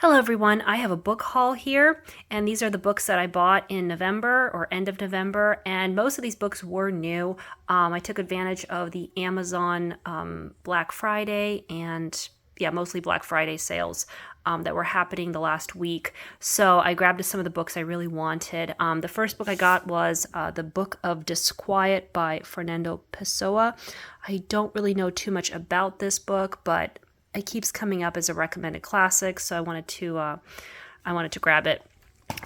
Hello everyone, I have a book haul here, and these are the books that I bought in November or end of November, and most of these books were new. I took advantage of the Amazon Black Friday and mostly Black Friday sales that were happening the last week. So I grabbed some of the books I really wanted. The first book I got was The Book of Disquiet by Fernando Pessoa. I don't really know too much about this book, but it keeps coming up as a recommended classic, so I wanted to grab it,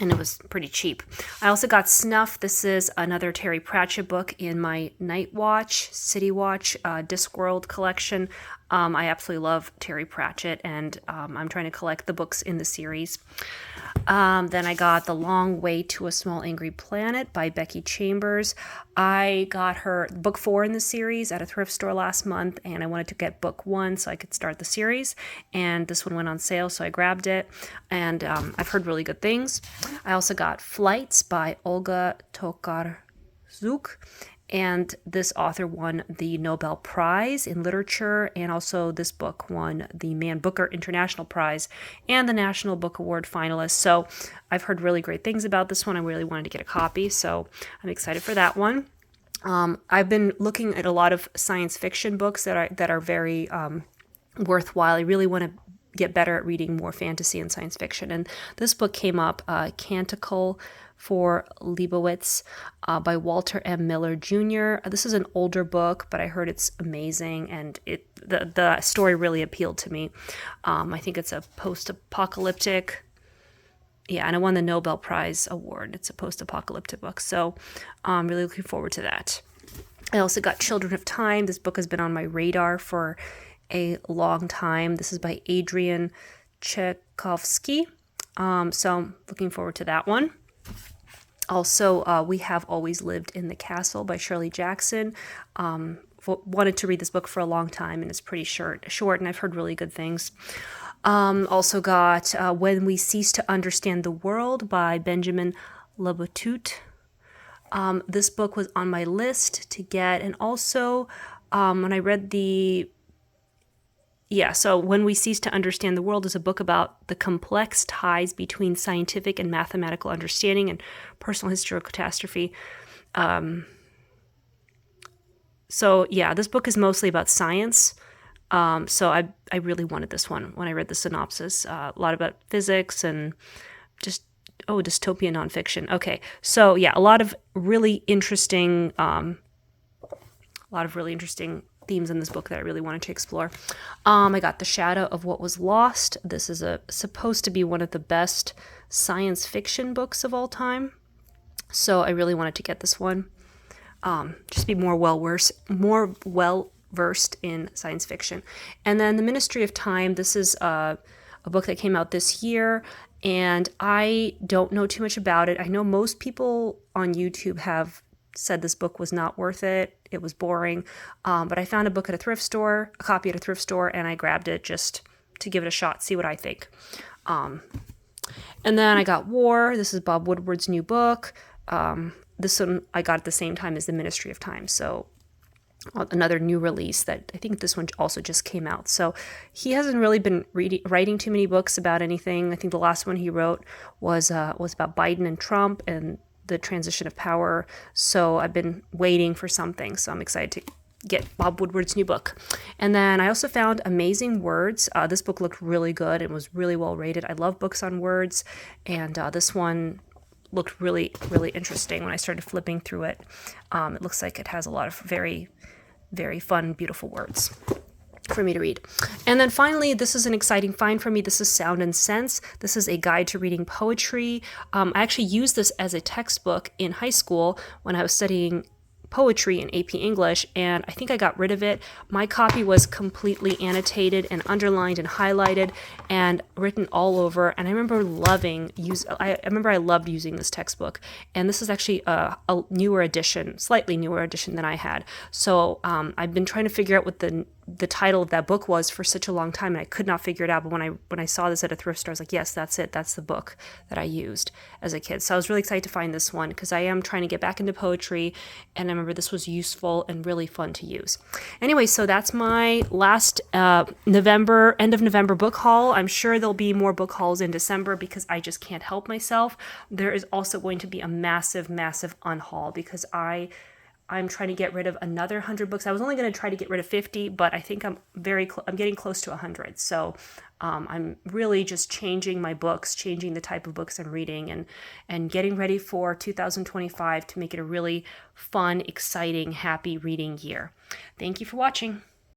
and it was pretty cheap. I also got Snuff. This is another Terry Pratchett book in my Night Watch, City Watch, Discworld collection. I absolutely love Terry Pratchett, and I'm trying to collect the books in the series. Then I got The Long Way to a Small Angry Planet by Becky Chambers. I got her book 4 in the series at a thrift store last month, and I wanted to get book 1 so I could start the series. And this one went on sale, so I grabbed it. And I've heard really good things. I also got Flights by Olga Tokarczuk. And this author won the Nobel Prize in Literature, and also this book won the Man Booker International Prize and the National Book Award finalist. So I've heard really great things about this one. I really wanted to get a copy, so I'm excited for that one. I've been looking at a lot of science fiction books that are very worthwhile. I really want to get better at reading more fantasy and science fiction. And this book came up, Canticle for Leibowitz by Walter M. Miller Jr. This is an older book, but I heard it's amazing, and the story really appealed to me. I think it's a post-apocalyptic, and it won the Nobel Prize Award. It's a post-apocalyptic book, so I'm really looking forward to that. I also got Children of Time. This book has been on my radar for a long time. This is by Adrian Tchaikovsky, so I'm looking forward to that one. Also, We Have Always Lived in the Castle by Shirley Jackson. Wanted to read this book for a long time, and it's pretty short, and I've heard really good things. Also got When We Cease to Understand the World by Benjamin Labatut. This book was on my list to get, and also when I read so When We Cease to Understand the World is a book about the complex ties between scientific and mathematical understanding and personal history of catastrophe. This book is mostly about science. So I really wanted this one when I read the synopsis. A lot about physics and just, dystopian nonfiction. Okay, so a lot of really interesting themes in this book that I really wanted to explore. I got The Shadow of What Was Lost. This is supposed to be one of the best science fiction books of all time, so I really wanted to get this one. Just be more well versed in science fiction. And then The Ministry of Time. This is a book that came out this year, and I don't know too much about it. I know most people on YouTube have said this book was not worth it. It was boring. But I found a copy at a thrift store, and I grabbed it just to give it a shot, see what I think. And then I got War. This is Bob Woodward's new book. This one I got at the same time as The Ministry of Time. So another new release that I think this one also just came out. So he hasn't really been writing too many books about anything. I think the last one he wrote was about Biden and Trump and the transition of power. So I've been waiting for something. So I'm excited to get Bob Woodward's new book. And then I also found Amazing Words. This book looked really good and was really well rated. I love books on words, and this one looked really, really interesting when I started flipping through it. It looks like it has a lot of very, very fun, beautiful words for me to read. And then finally, this is an exciting find for me. This is Sound and Sense. This is a guide to reading poetry. I actually used this as a textbook in high school when I was studying poetry in AP English, and I think I got rid of it. My copy was completely annotated and underlined and highlighted and written all over, and I remember I loved using this textbook. And this is actually a newer edition, slightly newer edition than I had. So I've been trying to figure out what the the title of that book was for such a long time, and I could not figure it out. But when I saw this at a thrift store, I was like, yes, that's it. That's the book that I used as a kid. So I was really excited to find this one because I am trying to get back into poetry, and I remember this was useful and really fun to use. Anyway, so that's my last end of November book haul. I'm sure there'll be more book hauls in December because I just can't help myself. There is also going to be a massive unhaul because I'm trying to get rid of another 100 books. I was only going to try to get rid of 50, but I think I'm getting close to 100. So I'm really just changing my books, changing the type of books I'm reading, and getting ready for 2025 to make it a really fun, exciting, happy reading year. Thank you for watching.